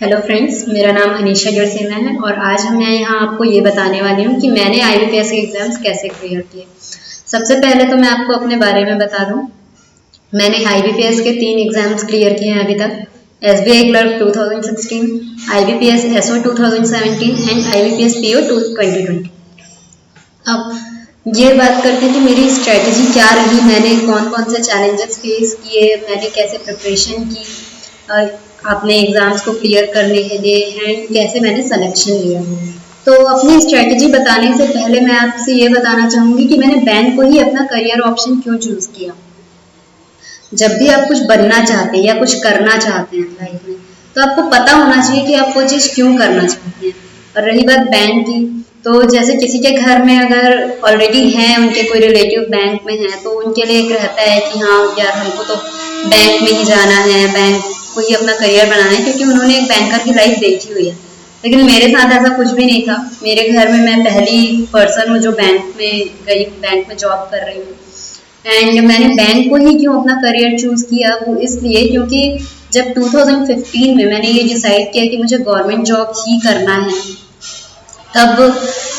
Hello friends, मेरा नाम अनीशा जड़सेना है और आज मैं यहाँ आपको ये बताने वाली हूँ कि मैंने IBPS के एग्ज़ाम्स कैसे क्लियर किए। सबसे पहले तो मैं आपको अपने बारे में बता दूँ। मैंने IBPS के 3 एग्ज़ाम्स क्लियर किए हैं अभी तक। SBI clerk 2016, IBPS SO 2017 and IBPS PO 2020। अब ये बात करते हैं कि मेरी स्ट्रेटजी क्या रही, मैंने कौन कौन से चैलेंजेस फेस किए, मैंने कैसे प्रिपरेशन की अपने एग्ज़ाम्स को क्लियर करने के लिए एंड कैसे मैंने सिलेक्शन लिया। तो अपनी स्ट्रेटजी बताने से पहले मैं आपसे ये बताना चाहूँगी कि मैंने बैंक को ही अपना करियर ऑप्शन क्यों चूज़ किया। जब भी आप कुछ बनना चाहते हैं या कुछ करना चाहते हैं लाइफ में, तो आपको पता होना चाहिए कि आप वो चीज़ क्यों करना चाहते हैं। और रही बात बैंक की, तो जैसे किसी के घर में अगर ऑलरेडी हैं, उनके कोई रिलेटिव बैंक में हैं, तो उनके लिए एक रहता है कि हाँ यार, हमको तो बैंक में ही जाना है, बैंक को ही अपना करियर बनाना है, क्योंकि उन्होंने एक बैंकर की लाइफ देखी हुई है। लेकिन मेरे साथ ऐसा कुछ भी नहीं था। मेरे घर में मैं पहली पर्सन हूँ जो बैंक में गई, बैंक में जॉब कर रही हूँ। एंड मैंने बैंक को ही क्यों अपना करियर चूज़ किया, वो इसलिए क्योंकि जब 2015 में मैंने ये डिसाइड किया कि मुझे गवर्नमेंट जॉब ही करना है, तब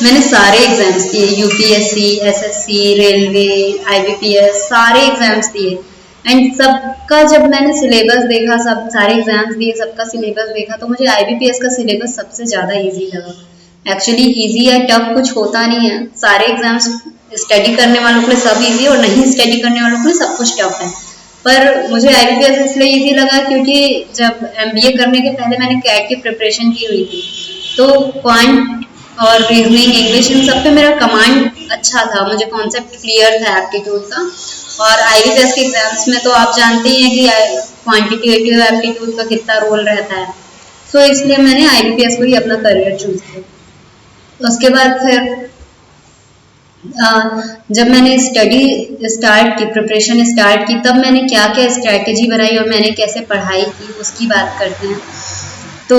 मैंने सारे एग्ज़ाम्स दिए, यूपीएससी, एसएससी, रेलवे, IBPS, सारे एग्ज़ाम्स दिए। एंड सबका जब मैंने सिलेबस देखा, सब सारे एग्ज़ाम्स दिए, सबका सिलेबस देखा, तो मुझे IBPS का सिलेबस सबसे ज़्यादा इजी लगा। एक्चुअली इजी या टफ कुछ होता नहीं है, सारे एग्ज़ाम्स स्टडी करने वालों के लिए सब इजी और नहीं स्टडी करने वालों के लिए सब कुछ टफ है। पर मुझे IBPS इसलिए इजी लगा क्योंकि जब MBA करने के पहले मैंने कैट की प्रिपरेशन की हुई थी, तो क्वांट और रीजनिंग, इंग्लिश, इन सब पे मेरा कमांड अच्छा था, मुझे कॉन्सेप्ट क्लियर था एप्टीट्यूड का। और IBPS के एग्जाम्स में तो आप जानते ही हैं कि क्वांटिटेटिव एप्टीट्यूड का कितना रोल रहता है। सो इसलिए मैंने IBPS को ही अपना करियर चूज किया। उसके बाद फिर जब मैंने स्टडी स्टार्ट की, प्रिपरेशन स्टार्ट की, तब मैंने क्या क्या स्ट्रैटेजी बनाई और मैंने कैसे पढ़ाई की, उसकी बात करते हैं। तो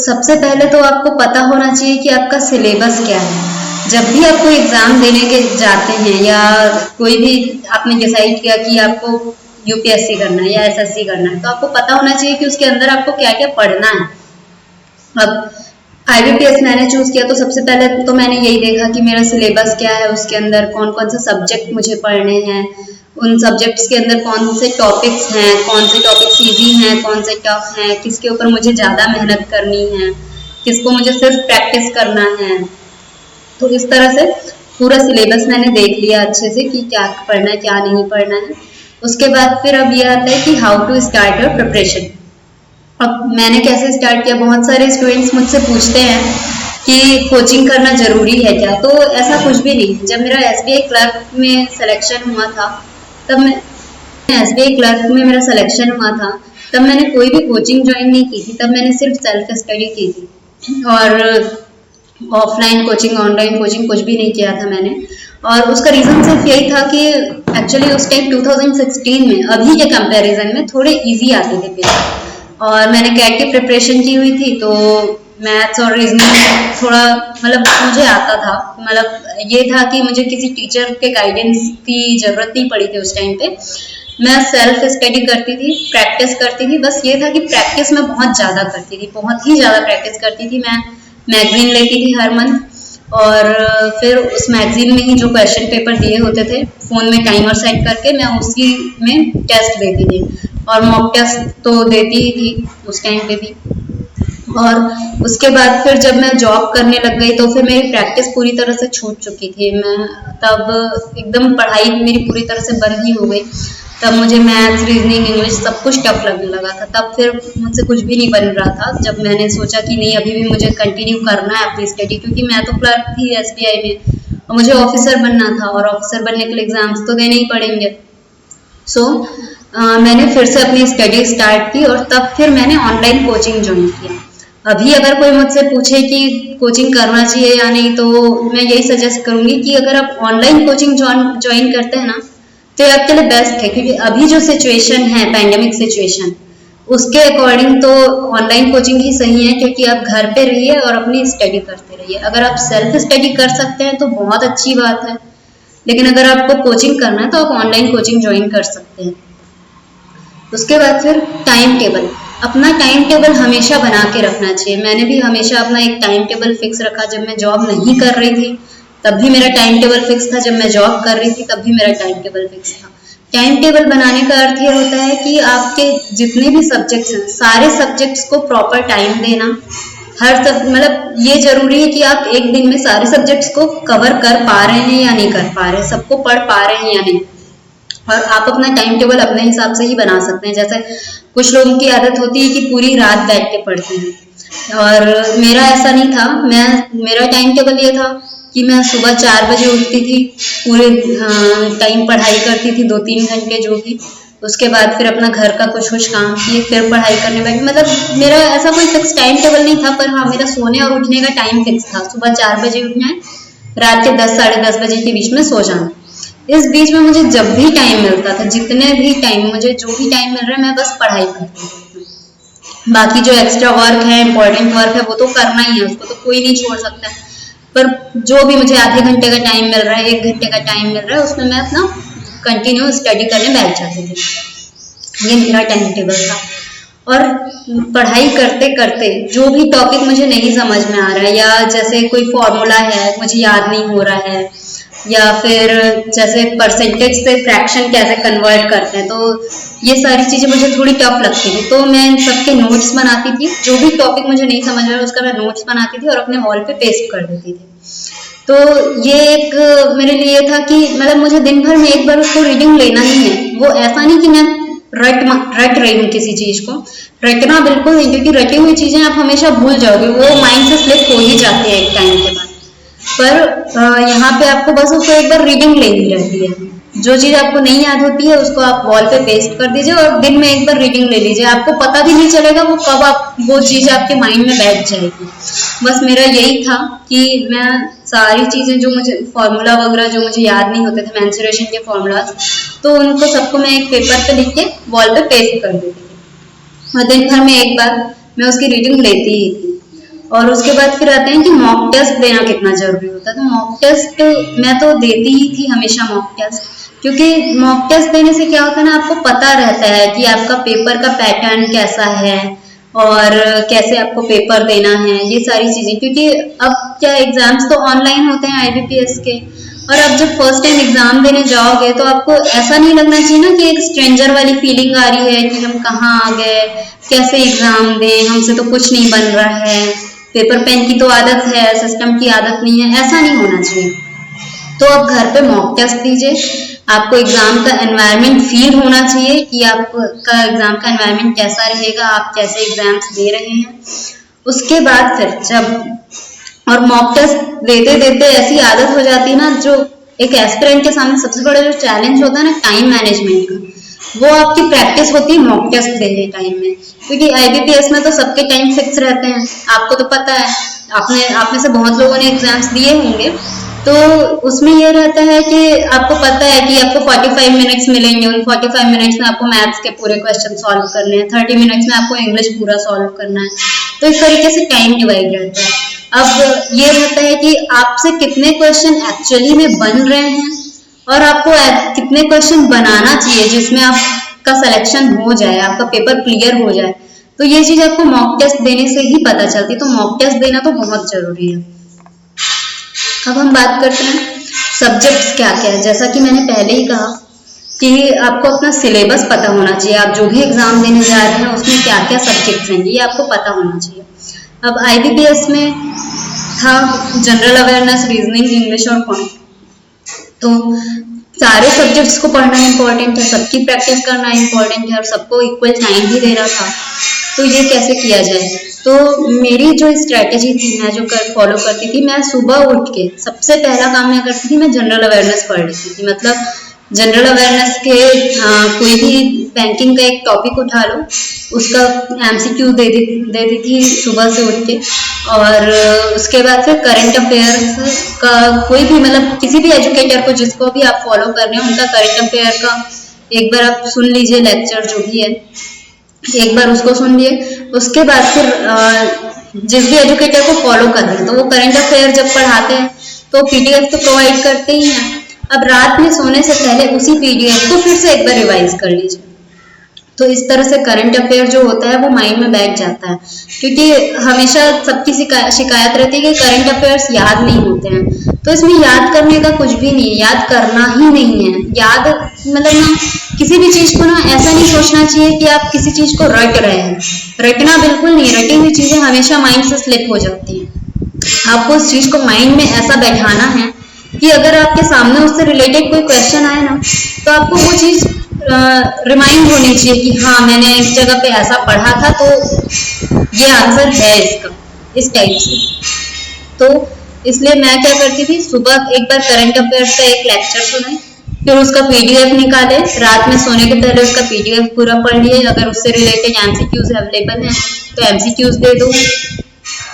सबसे पहले तो आपको पता होना चाहिए कि आपका सिलेबस क्या है। जब भी आप कोई एग्ज़ाम देने के जाते हैं या कोई भी आपने डिसाइड किया कि आपको UPSC करना है या SSC करना है, तो आपको पता होना चाहिए कि उसके अंदर आपको क्या क्या पढ़ना है। अब IBPS मैंने चूज़ किया तो सबसे पहले तो मैंने यही देखा कि मेरा सिलेबस क्या है, उसके अंदर कौन कौन से सब्जेक्ट मुझे पढ़ने हैं, उन सब्जेक्ट्स के अंदर कौन से टॉपिक्स हैं, कौन से टॉपिक्स ईजी हैं, कौन से टफ हैं, किसके ऊपर मुझे ज़्यादा मेहनत करनी है, किसको मुझे सिर्फ प्रैक्टिस करना है। तो इस तरह से पूरा सिलेबस मैंने देख लिया अच्छे से कि क्या पढ़ना है, क्या नहीं पढ़ना है। उसके बाद फिर अब ये आता है कि how to start your preparation. अब मैंने कैसे स्टार्ट किया, बहुत सारे स्टूडेंट्स मुझसे पूछते हैं कि कोचिंग करना ज़रूरी है क्या, तो ऐसा कुछ भी नहीं है। जब मेरा SBI क्लर्क में सिलेक्शन हुआ था, तब मैं SBI क्लर्क में मेरा सिलेक्शन हुआ था, तब मैंने कोई भी कोचिंग ज्वाइन नहीं की थी। तब मैंने सिर्फ सेल्फ स्टडी की थी और ऑफलाइन कोचिंग, ऑनलाइन कोचिंग कुछ भी नहीं किया था मैंने। और उसका रीज़न सिर्फ यही था कि एक्चुअली उस टाइम 2016 में अभी के कंपैरिजन में थोड़े इजी आते थे पेपर, और मैंने कैट की प्रिपरेशन की हुई थी, तो मैथ्स और रीजनिंग थोड़ा मतलब मुझे आता था। मतलब ये था कि मुझे किसी टीचर के गाइडेंस की ज़रूरत नहीं पड़ी थी उस टाइम पे। मैं सेल्फ स्टडी करती थी, प्रैक्टिस करती थी। बस ये था कि प्रैक्टिस मैं बहुत ज़्यादा करती थी, बहुत ही ज़्यादा प्रैक्टिस करती थी। मैं मैगजीन लेती थी हर मंथ, और फिर उस मैगजीन में ही जो क्वेश्चन पेपर दिए होते थे, फ़ोन में टाइमर सेट करके मैं उसी में टेस्ट देती थी, और मॉक टेस्ट तो देती ही थी उस टाइम पे भी। और उसके बाद फिर जब मैं जॉब करने लग गई, तो फिर मेरी प्रैक्टिस पूरी तरह से छूट चुकी थी। मैं तब एकदम पढ़ाई मेरी पूरी तरह से बंद ही हो गई। तब मुझे मैथ्स, रीजनिंग, इंग्लिश सब कुछ टफ लगने लगा था। तब फिर मुझसे कुछ भी नहीं बन रहा था। जब मैंने सोचा कि नहीं, अभी भी मुझे कंटिन्यू करना है अपनी स्टडी, क्योंकि मैं तो क्लर्क थी SBI में और मुझे ऑफिसर बनना था, और ऑफिसर बनने के लिए एग्जाम्स तो देने ही पड़ेंगे। सो मैंने फिर से अपनी स्टडी स्टार्ट की, और तब फिर मैंने ऑनलाइन कोचिंग ज्वाइन किया। अभी अगर कोई मुझसे पूछे कि कोचिंग करना चाहिए या नहीं, तो मैं यही सजेस्ट करूंगी कि अगर आप ऑनलाइन कोचिंग ज्वाइन करते हैं ना, तो ये आपके लिए बेस्ट है। क्योंकि अभी जो सिचुएशन है, पैंडेमिक सिचुएशन, उसके अकॉर्डिंग तो ऑनलाइन कोचिंग ही सही है, क्योंकि आप घर पे रहिए और अपनी स्टडी करते रहिए। अगर आप सेल्फ स्टडी कर सकते हैं तो बहुत अच्छी बात है, लेकिन अगर आपको कोचिंग करना है तो आप ऑनलाइन कोचिंग ज्वाइन कर सकते हैं। उसके बाद फिर टाइम टेबल। अपना टाइम टेबल हमेशा बना के रखना चाहिए। मैंने भी हमेशा अपना एक टाइम टेबल फिक्स रखा। जब मैं जॉब नहीं कर रही थी तब भी मेरा टाइम टेबल फिक्स था, जब मैं जॉब कर रही थी तब भी मेरा टाइम टेबल फिक्स था। टाइम टेबल बनाने का अर्थ ये होता है कि आपके जितने भी सब्जेक्ट्स हैं सारे सब्जेक्ट्स को प्रॉपर टाइम देना। हर सब मतलब ये जरूरी है कि आप एक दिन में सारे सब्जेक्ट्स को कवर कर पा रहे हैं या नहीं कर पा रहे हैं, सबको पढ़ पा रहे हैं या नहीं। और आप अपना टाइम टेबल अपने हिसाब से ही बना सकते हैं। जैसे कुछ लोगों की आदत होती है कि पूरी रात बैठ के पढ़ते हैं, और मेरा ऐसा नहीं था। मेरा टाइम टेबल ये था कि मैं सुबह 4 बजे उठती थी, पूरे टाइम पढ़ाई करती थी 2-3 घंटे जो भी। उसके बाद फिर अपना घर का कुछ काम किए, फिर पढ़ाई करने बैठी। मतलब मेरा ऐसा कोई फिक्स टाइम टेबल नहीं था, पर हाँ मेरा सोने और उठने का टाइम फिक्स था। सुबह 4 बजे उठना है, रात के 10 साढ़े 10 बजे के बीच में सो जाना। इस बीच में मुझे जब भी टाइम मिलता था, जितने भी टाइम मुझे जो भी टाइम मिल रहा है, मैं बस पढ़ाई करती थी। बाकी जो एक्स्ट्रा वर्क है, इंपॉर्टेंट वर्क है, वो तो करना ही है, उसको तो कोई नहीं छोड़ सकता है। पर जो भी मुझे आधे घंटे का टाइम मिल रहा है, 1 घंटे का टाइम मिल रहा है, उसमें मैं अपना कंटिन्यू स्टडी करने बैठ जाती थी। ये मेरा टाइम टेबल था। और पढ़ाई करते करते जो भी टॉपिक मुझे नहीं समझ में आ रहा है, या जैसे कोई फॉर्मूला है मुझे याद नहीं हो रहा है, या फिर जैसे परसेंटेज से फ्रैक्शन कैसे कन्वर्ट करते हैं, तो ये सारी चीज़ें मुझे थोड़ी टफ लगती थी। तो मैं इन सबके नोट्स बनाती थी। जो भी टॉपिक मुझे नहीं समझ में आ रहा उसका मैं नोट्स बनाती थी और अपने वॉल पे पेस्ट कर देती थी। तो ये एक मेरे लिए था कि मतलब मुझे दिन भर में एक बार उसको रीडिंग लेना ही है। वो ऐसा नहीं कि मैं रट रही हूँ किसी चीज को। रटना बिल्कुल नहीं, क्योंकि रटी हुई चीजें आप हमेशा भूल जाओगे, वो माइंड से स्लिप हो ही जाती है एक टाइम के बाद। पर यहाँ पे आपको बस उसको एक बार रीडिंग लेनी रहती है। जो चीज आपको नहीं याद होती है उसको आप वॉल पे पेस्ट कर दीजिए और दिन में एक बार रीडिंग ले लीजिए। आपको पता भी नहीं चलेगा वो कब आप वो चीज आपके माइंड में बैठ जाएगी। बस मेरा यही था कि मैं सारी चीजें जो मुझे फॉर्मूला वगैरह जो मुझे याद नहीं होते थे, मेंसुरेशन के फॉर्मूलाज, तो उनको सबको मैं एक पेपर पे लिख के वॉल पे पेस्ट कर देती थी और दिन भर में एक बार मैं उसकी रीडिंग लेती ही थी। और उसके बाद फिर आते हैं कि मॉक टेस्ट देना कितना जरूरी होता है। तो मॉक टेस्ट मैं तो देती ही थी हमेशा मॉक टेस्ट, क्योंकि मॉक टेस्ट देने से क्या होता है ना, आपको पता रहता है कि आपका पेपर का पैटर्न कैसा है और कैसे आपको पेपर देना है, ये सारी चीजें। क्योंकि अब क्या एग्जाम्स तो ऑनलाइन होते हैं IBPS के, और अब जब फर्स्ट टाइम एग्जाम देने जाओगे तो आपको ऐसा नहीं लगना चाहिए ना कि एक स्ट्रेंजर वाली फीलिंग आ रही है कि हम कहाँ आ गए, कैसे एग्जाम दें, हमसे तो कुछ नहीं बन रहा है, पेपर पेन की तो आदत है, सिस्टम की आदत नहीं है। ऐसा नहीं होना चाहिए। तो आप घर पे मॉक टेस्ट दीजिए। आपको एग्जाम का एनवायरनमेंट फील होना चाहिए कि आपका एग्जाम का एनवायरनमेंट कैसा रहेगा, आप कैसे एग्जाम्स दे रहे हैं। उसके बाद फिर जब और मॉक टेस्ट देते देते ऐसी आदत हो जाती है ना, जो एक एस्पिरेंट के सामने सबसे बड़ा जो चैलेंज होता है ना टाइम मैनेजमेंट का, वो आपकी प्रैक्टिस होती है मॉक टेस्ट देने टाइम में। क्योंकि IBPS में तो सबके टाइम फिक्स रहते हैं, आपको तो पता है, आप में से बहुत लोगों ने एग्जाम्स दिए होंगे। तो उसमें ये रहता है कि आपको पता है कि आपको 45 मिनट्स मिलेंगे, उन 45 मिनट्स में आपको मैथ्स के पूरे क्वेश्चन सॉल्व करने हैं, 30 मिनट्स में आपको इंग्लिश पूरा सॉल्व करना है। तो इस तरीके से टाइम डिवाइड रहता है। अब ये रहता है कि आपसे कितने क्वेश्चन एक्चुअली में बन रहे हैं और आपको कितने क्वेश्चन बनाना चाहिए जिसमें आपका सिलेक्शन हो जाए, आपका पेपर क्लियर हो जाए। तो ये चीज आपको मॉक टेस्ट देने से ही पता चलती है। तो मॉक टेस्ट देना तो बहुत जरूरी है। अब हम बात करते हैं सब्जेक्ट्स क्या क्या है। जैसा कि मैंने पहले ही कहा कि आपको अपना सिलेबस पता होना चाहिए। आप जो भी एग्जाम देने जा रहे हैं उसमें क्या क्या सब्जेक्ट्स हैं ये आपको पता होना चाहिए। अब IBPS में था जनरल अवेयरनेस, रीजनिंग, इंग्लिश और पॉइंट। तो सारे सब्जेक्ट्स को पढ़ना इंपॉर्टेंट है, सबकी प्रैक्टिस करना इंपॉर्टेंट है और सबको इक्वल टाइम भी देना था। तो ये कैसे किया जाए? तो मेरी जो स्ट्रेटेजी थी, मैं जो फॉलो करती थी, मैं सुबह उठ के सबसे पहला काम मैं करती थी, मैं जनरल अवेयरनेस पढ़ लेती थी। मतलब जनरल अवेयरनेस के कोई भी बैंकिंग का एक टॉपिक उठा लो, उसका MCQ दे देती थी सुबह से उठ के। और उसके बाद फिर करंट अफेयर्स का कोई भी, मतलब किसी भी एजुकेटर को जिसको भी आप फॉलो कर रहे हो उनका करंट अफेयर का एक बार आप सुन लीजिए, लेक्चर जो भी है एक बार उसको सुन लिए। उसके बाद फिर जिस भी एजुकेटर को फॉलो कर रहे हैं तो वो करंट अफेयर जब पढ़ाते हैं तो PDF तो प्रोवाइड करते ही हैं। अब रात में सोने से पहले उसी PDF को फिर से एक बार रिवाइज कर लीजिए। तो इस तरह से करंट अफेयर जो होता है वो माइंड में बैठ जाता है, क्योंकि हमेशा सबकी शिकायत रहती है कि करंट अफेयर्स याद नहीं होते हैं। तो इसमें याद करने का कुछ भी नहीं है, याद करना ही नहीं है। याद मतलब ना, किसी भी चीज को ना ऐसा नहीं सोचना चाहिए कि आप किसी चीज को रट रहे हैं। रटना बिल्कुल नहीं, रटी हुई चीजें हमेशा माइंड से स्लिप हो जाती हैं। आपको उस चीज को माइंड में ऐसा बैठाना है कि अगर आपके सामने उससे रिलेटेड कोई क्वेश्चन आए ना, तो आपको वो चीज रिमाइंड होनी चाहिए कि हाँ मैंने इस जगह पे ऐसा पढ़ा था, तो ये आंसर है इसका, इस टाइप से। तो इसलिए मैं क्या करती थी, सुबह एक बार करंट अफेयर्स का एक लेक्चर सुने, फिर उसका पीडीएफ निकाले, रात में सोने के पहले उसका पीडीएफ पूरा पढ़ लिए, अगर उससे रिलेटेड एमसीक्यूज अवेलेबल हैं तो एमसीक्यूज दे दो।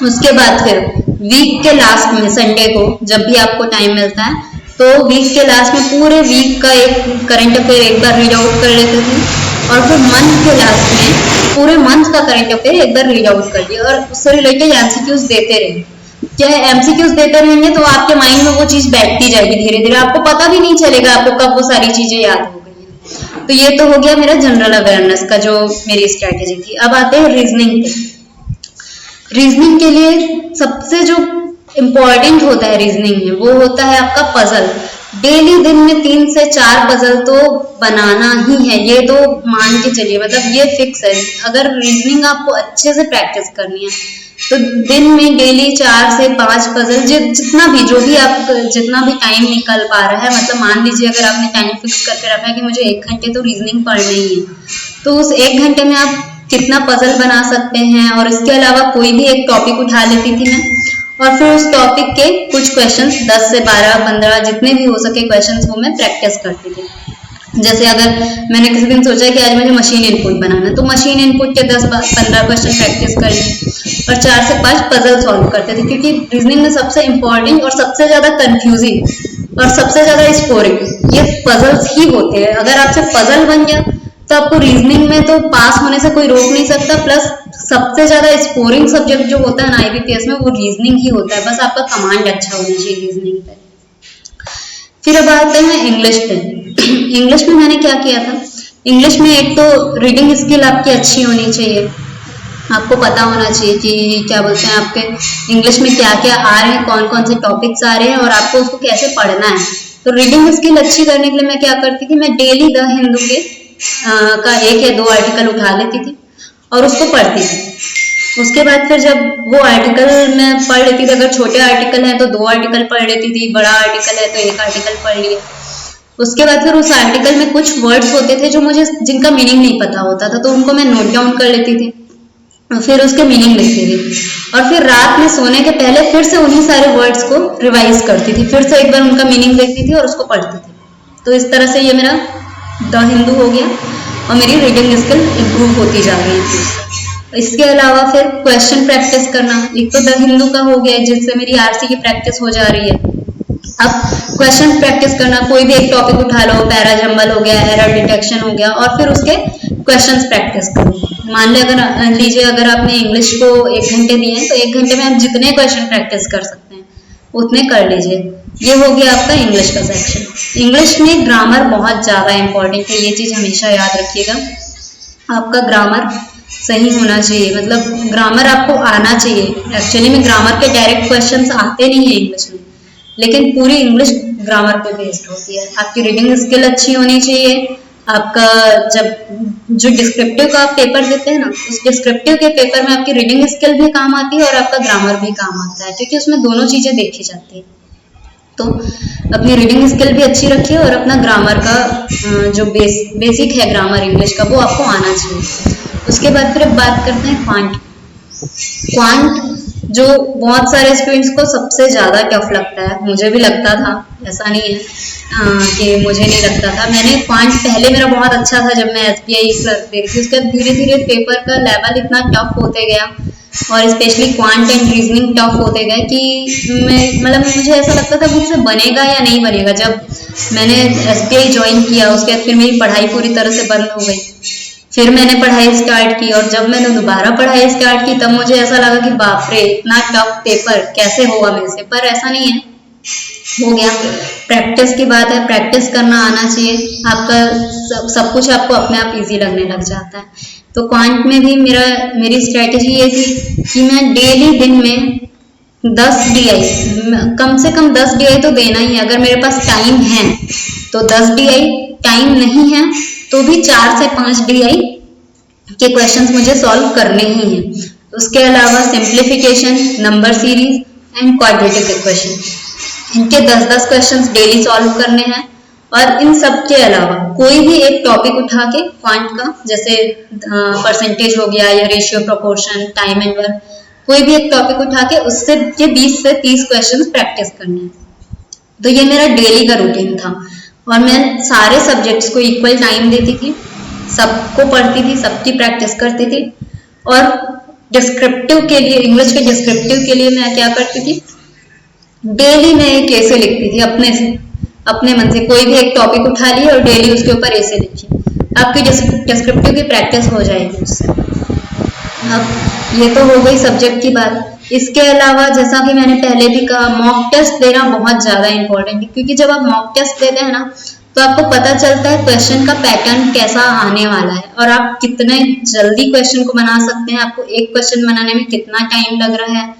उसके बाद फिर वीक के लास्ट में, संडे को जब भी आपको टाइम मिलता है, तो वीक के लास्ट में पूरे वीक का एक करंट अफेयर एक बार रीड आउट कर लेते थे, और फिर मंथ के लास्ट में पूरे मंथ का करंट अफेयर एक बार रीड आउट कर लिया, और उससे रिलेटेड एमसीक्यूज देते रहे। क्या है, एमसीक्यूज देते रहेंगे तो आपके माइंड में वो चीज बैठती जाएगी धीरे धीरे, आपको पता भी नहीं चलेगा आपको कब वो सारी चीजें याद हो गई है। तो ये तो हो गया मेरा जनरल अवेयरनेस का जो मेरी स्ट्रेटेजी थी। अब आते हैं रीजनिंग पे। रीजनिंग के लिए सबसे जो इम्पोर्टेंट होता है रीजनिंग में, वो होता है आपका पजल। डेली दिन में 3 से 4 पजल तो बनाना ही है, ये तो मान के चलिए, मतलब ये फिक्स है। अगर रीजनिंग आपको अच्छे से प्रैक्टिस करनी है तो दिन में डेली 4 से 5 पजल, जितना भी जो भी आप जितना भी टाइम निकल पा रहा है, मतलब मान लीजिए अगर आपने टाइम फिक्स करके रखा है कि मुझे 1 घंटे तो रीजनिंग पढ़ना ही है, तो उस 1 घंटे में आप कितना पजल बना सकते हैं। और इसके अलावा कोई भी एक टॉपिक उठा लेती थी मैं, और फिर उस टॉपिक के कुछ क्वेश्चंस 10 से 12 15 जितने भी हो सके क्वेश्चंस वो मैं प्रैक्टिस करती थी। जैसे अगर मैंने किसी दिन सोचा कि आज मुझे मशीन इनपुट बनाना है, तो मशीन इनपुट के 10-15 क्वेश्चन प्रैक्टिस कर लिए, और 4 से 5 पजल सॉल्व करते थे। क्योंकि रीजनिंग में सबसे इंपॉर्टेंट और सबसे ज्यादा कंफ्यूजिंग और सबसे ज्यादा स्कोरिंग ये पजल्स ही होते हैं। अगर आपसे पजल बन गया तो आपको रीजनिंग में तो पास होने से कोई रोक नहीं सकता। प्लस सबसे ज्यादा स्कोरिंग सब्जेक्ट जो होता है ना आईबीपीएस में, वो रीजनिंग ही होता है। बस आपका कमांड अच्छा होना चाहिए रीजनिंग पे। फिर अब आते हैं इंग्लिश पे। इंग्लिश में मैंने क्या किया था, इंग्लिश में एक तो रीडिंग स्किल आपकी अच्छी होनी चाहिए, आपको पता होना चाहिए कि क्या बोलते हैं आपके इंग्लिश में क्या क्या आ रहे हैं, कौन कौन से टॉपिक्स आ रहे हैं, और आपको उसको कैसे पढ़ना है। तो रीडिंग स्किल अच्छी करने के लिए मैं क्या करती थी, मैं डेली द हिंदू के का 1 या 2 आर्टिकल उठा लेती थी और उसको पढ़ती थी। उसके बाद फिर जब वो आर्टिकल मैं पढ़ लेती थी, अगर छोटे आर्टिकल है तो 2 आर्टिकल पढ़ लेती थी, बड़ा आर्टिकल है तो 1 आर्टिकल पढ़ लिए। उसके बाद फिर उस आर्टिकल में कुछ वर्ड्स होते थे जो मुझे जिनका मीनिंग नहीं पता होता था, तो उनको मैं नोट डाउन कर लेती थी, फिर उसके मीनिंग लिखती थी, और फिर रात में सोने के पहले फिर से उन्हीं सारे वर्ड्स को रिवाइज करती थी, फिर से एक बार उनका मीनिंग देखती थी और उसको पढ़ती थी। तो इस तरह से ये मेरा द हिंदू हो गया और मेरी रीडिंग स्किल इम्प्रूव होती जा रही है। इसके अलावा फिर क्वेश्चन प्रैक्टिस करना, एक तो द हिंदू का हो गया जिससे मेरी आरसी की प्रैक्टिस हो जा रही है। अब क्वेश्चन प्रैक्टिस करना, कोई भी एक टॉपिक उठा लो, पैरा जंबल हो गया, एरर डिटेक्शन हो गया, और फिर उसके क्वेश्चंस प्रैक्टिस करो। मान लीजिए अगर आपने इंग्लिश को 1 घंटे दिए हैं तो 1 घंटे में आप जितने क्वेश्चन प्रैक्टिस कर सकते हैं उतने कर लीजिए। ये हो गया आपका इंग्लिश का सेक्शन। इंग्लिश में ग्रामर बहुत ज्यादा इंपॉर्टेंट है, ये चीज हमेशा याद रखिएगा। आपका ग्रामर सही होना चाहिए, मतलब ग्रामर आपको आना चाहिए। एक्चुअली में ग्रामर के डायरेक्ट क्वेश्चंस आते नहीं है इंग्लिश में, लेकिन पूरी इंग्लिश ग्रामर पे बेस्ड होती है। आपकी रीडिंग स्किल अच्छी होनी चाहिए। आपका जब जो डिस्क्रिप्टिव का आप पेपर देते हैं ना, उस डिस्क्रिप्टिव के पेपर में आपकी रीडिंग स्किल भी काम आती है और आपका ग्रामर भी काम आता है, क्योंकि उसमें दोनों चीजें देखी जाती है। तो अपनी रीडिंग स्किल भी अच्छी रखिए और अपना ग्रामर का जो बेसिक है ग्रामर इंग्लिश का, वो आपको आना चाहिए। उसके बाद फिर बात करते हैं क्वांट, जो बहुत सारे स्टूडेंट्स को सबसे ज्यादा टफ लगता है। मुझे भी लगता था, ऐसा नहीं है कि मुझे नहीं लगता था। मैंने क्वांट पहले मेरा बहुत अच्छा था जब मैं एसबीआई क्लर्क दे रही थी, उसके धीरे धीरे पेपर का लेवल इतना टफ होते गया और specially quant and reasoning tough होते गए कि मैं मुझे ऐसा लगता था मुझसे बनेगा या नहीं बनेगा। जब मैंने एसबीआई ज्वाइन किया उसके बाद फिर मेरी पढ़ाई पूरी तरह से बंद हो गई। फिर मैंने पढ़ाई स्टार्ट की और जब मैंने दोबारा पढ़ाई स्टार्ट की तब मुझे ऐसा लगा कि बाप रे, इतना टफ पेपर कैसे होगा मेरे से। पर ऐसा नहीं है, हो गया। प्रैक्टिस की बात है, प्रैक्टिस करना आना चाहिए, आपका सब कुछ आपको अपने आप इजी लगने लग जाता है। तो क्वांट में भी मेरी स्ट्रेटेजी ये थी कि मैं डेली दिन में 10 DI, कम से कम 10 DI तो देना ही है। अगर मेरे पास टाइम है तो 10 DI, टाइम नहीं है तो भी 4 से 5 DI के क्वेश्चंस मुझे सॉल्व करने ही हैं। उसके अलावा simplification, number series and quadratic equation, इनके 10-10 क्वेश्चंस डेली सॉल्व करने हैं। और इन सब के अलावा कोई भी एक टॉपिक उठा के क्वांट का, जैसे परसेंटेज हो गया या ratio, proportion, time and work, कोई भी एक टॉपिक उठा के उससे ये 20 से 30 क्वेश्चंस प्रैक्टिस करने हैं। तो ये मेरा डेली का रूटीन था और मैं सारे सब्जेक्ट्स को इक्वल टाइम देती थी, सबको पढ़ती थी, सबकी प्रैक्टिस करती थी। और डिस्क्रिप्टिव के लिए, इंग्लिश के डिस्क्रिप्टिव के लिए मैं क्या करती थी, डेली मैं एक ऐसे लिखती थी अपने मन से। कोई भी एक टॉपिक उठा लिया और डेली उसके ऊपर ऐसे लिखी, आपकी डिस्क्रिप्टिव की प्रैक्टिस हो जाएगी उससे। अब ये तो हो गई सब्जेक्ट की बात। इसके अलावा जैसा कि मैंने पहले भी कहा, मॉक टेस्ट देना बहुत ज्यादा इंपॉर्टेंट है, क्योंकि जब आप मॉक टेस्ट देते हैं ना तो आपको पता चलता है क्वेश्चन का पैटर्न कैसा आने वाला है और आप कितने जल्दी क्वेश्चन को बना सकते हैं, आपको एक क्वेश्चन बनाने में कितना टाइम लग रहा है,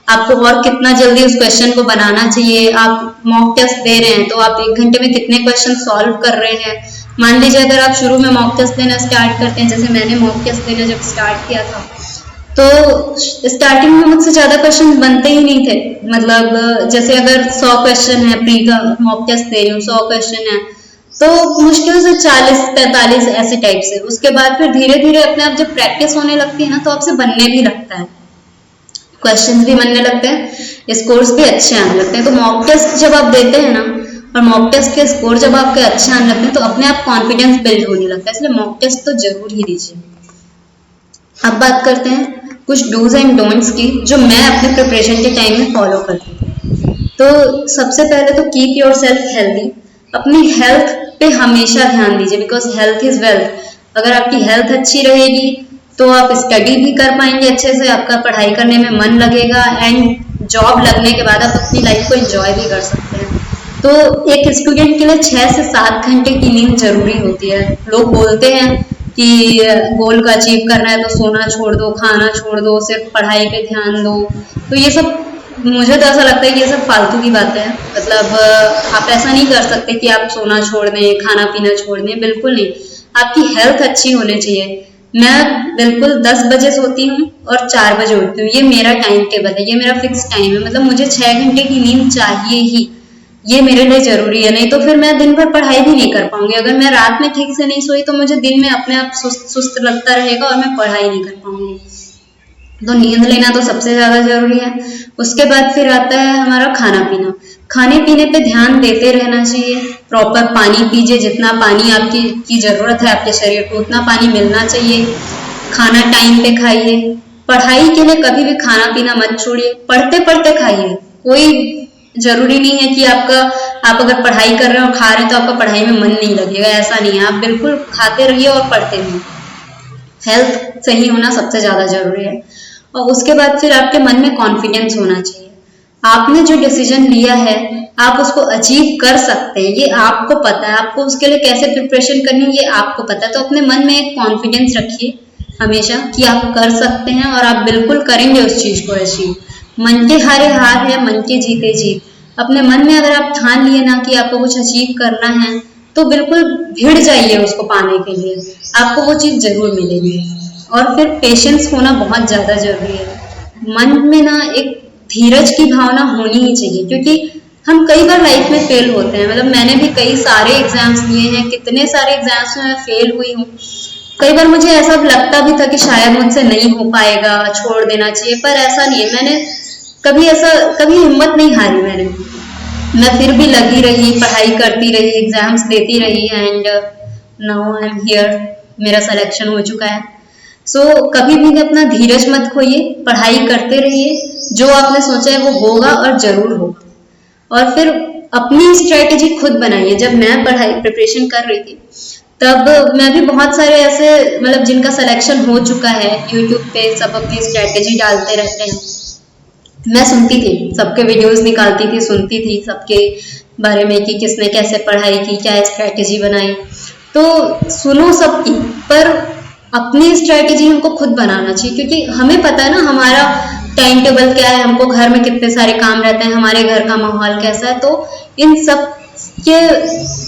आपको और कितना जल्दी उस क्वेश्चन को बनाना चाहिए। आप मॉक टेस्ट दे रहे हैं तो आप 1 घंटे में कितने क्वेश्चन सॉल्व कर रहे हैं। मान लीजिए अगर आप शुरू में मॉक टेस्ट देना स्टार्ट करते हैं, जैसे मैंने मॉक टेस्ट देना जब स्टार्ट किया था तो स्टार्टिंग में मुझसे ज्यादा क्वेश्चन बनते ही नहीं थे। मतलब जैसे अगर 100 क्वेश्चन है, प्री का मॉक टेस्ट दे रही हूँ, 100 क्वेश्चन है तो मुश्किल से 40-45 ऐसे टाइप से। उसके बाद फिर धीरे धीरे अपने आप जब प्रैक्टिस होने लगती है ना तो आपसे बनने भी लगता है, क्वेश्चंस भी बनने लगते हैं, स्कोर्स भी अच्छे आने लगते हैं। तो मॉक टेस्ट जब आप देते हैं ना और मॉक टेस्ट के स्कोर जब आपके अच्छे आने लगते हैं तो अपने आप कॉन्फिडेंस बिल्ड होने लगता है, इसलिए मॉक टेस्ट तो जरूर ही दीजिए। अब बात करते हैं कुछ डूज एंड डोंट्स की, जो मैं अपने प्रिपरेशन के टाइम में फॉलो करती थी। तो सबसे पहले तो कीप योर सेल्फ हेल्दी, अपनी हेल्थ पे हमेशा ध्यान दीजिए, बिकॉज हेल्थ इज वेल्थ। अगर आपकी हेल्थ अच्छी रहेगी तो आप स्टडी भी कर पाएंगे अच्छे से, आपका पढ़ाई करने में मन लगेगा एंड जॉब लगने के बाद आप अपनी लाइफ को एंजॉय भी कर सकते हैं। तो एक स्टूडेंट के लिए 6 से 7 घंटे की नींद जरूरी होती है। लोग बोलते हैं कि गोल को अचीव करना है तो सोना छोड़ दो, खाना छोड़ दो, सिर्फ पढ़ाई पे ध्यान दो। तो ये सब, मुझे तो ऐसा लगता है कि ये सब फालतू की बातें हैं। मतलब आप ऐसा नहीं कर सकते कि आप सोना छोड़ दें, खाना पीना छोड़ दें, बिल्कुल नहीं। आपकी हेल्थ अच्छी होनी चाहिए। मैं बिल्कुल 10 बजे सोती हूँ और 4 बजे उठती हूँ, ये मेरा टाइम टेबल है, ये मेरा फिक्स टाइम है। मतलब मुझे 6 घंटे की नींद चाहिए ही, ये मेरे लिए जरूरी है, नहीं तो फिर मैं दिन भर पढ़ाई भी नहीं कर पाऊंगी। अगर मैं रात में ठीक से नहीं सोई तो मुझे दिन में अपने आप सुस्त लगता रहेगा और मैं पढ़ाई नहीं कर पाऊंगी। तो नींद लेना तो सबसे ज्यादा जरूरी है। उसके बाद फिर आता है हमारा खाना पीना। खाने पीने पे ध्यान देते रहना चाहिए, प्रॉपर पानी पीजिए, जितना पानी आपकी जरूरत है आपके शरीर को उतना पानी मिलना चाहिए। खाना टाइम पे खाइए। पढ़ाई के लिए कभी भी खाना पीना मत छोड़िए, पढ़ते पढ़ते खाइए। कोई जरूरी नहीं है कि आप अगर पढ़ाई कर रहे हो और खा रहे हैं तो आपका पढ़ाई में मन नहीं लगेगा, ऐसा नहीं है। आप बिल्कुल खाते रहिए और पढ़ते रहिए। हेल्थ सही होना सबसे ज्यादा जरूरी है। और उसके बाद फिर आपके मन में कॉन्फिडेंस होना चाहिए। आपने जो डिसीजन लिया है आप उसको अचीव कर सकते हैं, ये आपको पता है। आपको उसके लिए कैसे प्रिपरेशन करनी है ये आपको पता है। तो अपने मन में एक कॉन्फिडेंस रखिए हमेशा कि आप कर सकते हैं और आप बिल्कुल करेंगे उस चीज को अचीव। मन के हारे हार है, मन के जीते जीत। अपने मन में अगर आप ठान लिए ना कि आपको कुछ अचीव करना है तो बिल्कुल भिड़ जाइए उसको पाने के लिए, आपको वो चीज जरूर मिलेगी। और फिर पेशेंस होना बहुत ज्यादा जरूरी है। मन में ना एक धीरज की भावना होनी ही चाहिए, क्योंकि हम कई बार लाइफ में फेल होते हैं। मतलब मैंने भी कई सारे एग्जाम्स दिए हैं, कितने सारे एग्जाम्स में मैं फेल हुई हूँ। कई बार मुझे ऐसा लगता भी था कि शायद मुझसे नहीं हो पाएगा, छोड़ देना चाहिए, पर ऐसा नहीं है। मैंने कभी हिम्मत नहीं हारी। मैं फिर भी लगी रही, पढ़ाई करती रही, एग्जाम्स देती रही and now I am here, मेरा सिलेक्शन हो चुका है। सो कभी भी अपना धीरज मत खोइए, पढ़ाई करते रहिए, जो आपने सोचा है वो होगा और जरूर होगा। और फिर अपनी स्ट्रेटेजी खुद बनाइए। जब मैं पढ़ाई प्रिपरेशन कर रही थी तब मैं भी बहुत सारे ऐसे, मतलब जिनका सिलेक्शन हो चुका है, यूट्यूब पे सब अपनी स्ट्रेटेजी डालते रहते हैं। मैं सुनती थी, सबके वीडियोस निकालती थी, सुनती थी सबके बारे में कि किसने कैसे पढ़ाई की, क्या स्ट्रैटेजी बनाई। तो सुनो सबकी, पर अपनी स्ट्रैटेजी हमको खुद बनाना चाहिए, क्योंकि हमें पता है ना हमारा टाइम टेबल क्या है, हमको घर में कितने सारे काम रहते हैं, हमारे घर का माहौल कैसा है। तो इन सब के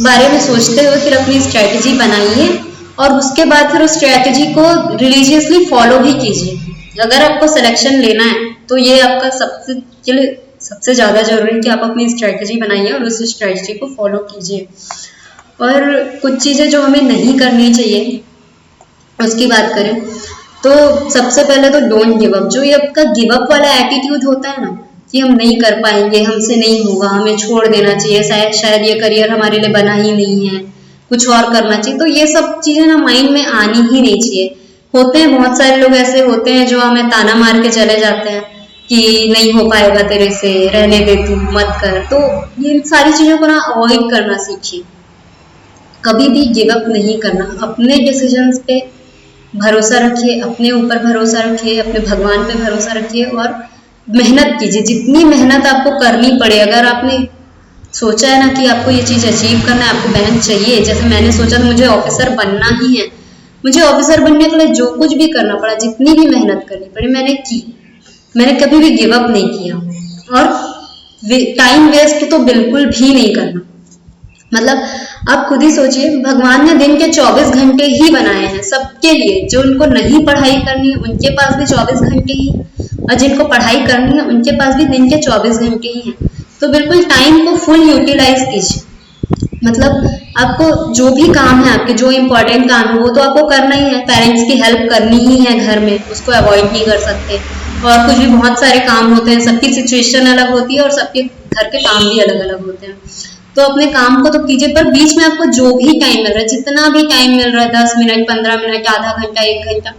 बारे में सोचते हुए फिर अपनी स्ट्रैटेजी बनाइए और उसके बाद फिर उस स्ट्रैटेजी को रिलीजियसली फॉलो भी कीजिए। अगर आपको सिलेक्शन लेना है तो ये आपका सबसे ज़्यादा जरूरी है कि आप अपनी स्ट्रैटेजी बनाइए और उस स्ट्रैटेजी को फॉलो कीजिए। और कुछ चीज़ें जो हमें नहीं करनी चाहिए उसकी बात करें तो सबसे पहले तो डोंट गिव अप। जो ये आपका गिव अप वाला एटीट्यूड होता है ना कि हम नहीं कर पाएंगे, हमसे नहीं होगा, हमें छोड़ देना चाहिए, शायद ये करियर हमारे लिए बना ही नहीं है, कुछ और करना चाहिए, तो ये सब चीज़ें ना माइंड में आनी ही नहीं चाहिए। होते हैं बहुत सारे लोग ऐसे होते हैं जो हमें ताना मार के चले जाते हैं कि नहीं हो पाएगा तेरे से, रहने दे तू, मत कर। तो ये सारी चीज़ों को ना अवॉइड करना सीखिए। कभी भी गिव अप नहीं करना, अपने डिसीजंस पे भरोसा रखिए, अपने ऊपर भरोसा रखिए, अपने भगवान पे भरोसा रखिए और मेहनत कीजिए। जितनी मेहनत आपको करनी पड़े, अगर आपने सोचा है ना कि आपको ये चीज़ अचीव करना है, आपको बैंक चाहिए, जैसे मैंने सोचा था मुझे ऑफिसर बनना ही है, मुझे ऑफिसर बनने के लिए जो कुछ भी करना पड़ा, जितनी भी मेहनत करनी पड़ी मैंने की। मैंने कभी भी गिव अप नहीं किया और टाइम वेस्ट तो बिल्कुल भी नहीं करना। मतलब आप खुद ही सोचिए, भगवान ने दिन के 24 घंटे ही बनाए हैं सबके लिए। जो उनको नहीं पढ़ाई करनी है उनके पास भी 24 घंटे ही, और जिनको पढ़ाई करनी है उनके पास भी दिन के 24 घंटे ही हैं। तो बिल्कुल टाइम को फुल यूटिलाइज कीजिए। मतलब आपको जो भी काम है, आपके जो इम्पोर्टेंट काम है वो तो आपको करना ही है। पेरेंट्स की हेल्प करनी ही है घर में, उसको अवॉइड नहीं कर सकते। और कुछ भी बहुत सारे काम होते हैं, सबकी सिचुएशन अलग होती है और सबके घर के काम भी अलग अलग होते हैं। तो अपने काम को तो कीजिए, पर बीच में आपको जो भी टाइम मिल रहा है, जितना भी टाइम मिल रहा है, 10 मिनट, 15 मिनट, आधा घंटा, 1 घंटा,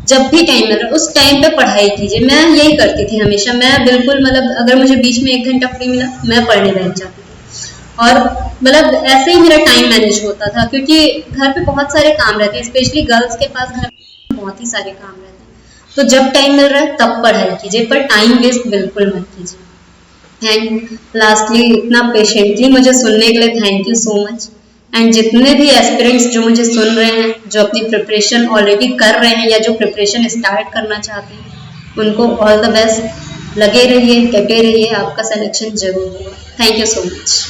जब भी टाइम मिल रहा है उस टाइम पे पढ़ाई कीजिए। मैं यही करती थी हमेशा। मैं बिल्कुल मतलब अगर मुझे बीच में 1 घंटा फ्री मिला मैं पढ़ने बैठ जाती थी। और मतलब ऐसे ही मेरा टाइम मैनेज होता था, क्योंकि घर पे बहुत सारे काम रहते हैं, स्पेशली गर्ल्स के पास घर में बहुत ही सारे काम रहते हैं। तो जब टाइम मिल रहा है तब पढ़ाई कीजिए, पर टाइम वेस्ट बिल्कुल मत कीजिए। एंड लास्टली, इतना पेशेंटली मुझे सुनने के लिए thank you so much. And जितने भी एस्पिरेंट्स जो मुझे सुन रहे हैं, जो अपनी प्रिपरेशन ऑलरेडी कर रहे हैं या जो प्रिपरेशन स्टार्ट करना चाहते हैं, उनको ऑल द बेस्ट। लगे रहिए, डटे रहिए, आपका सिलेक्शन जरूर होगा। Thank you so much.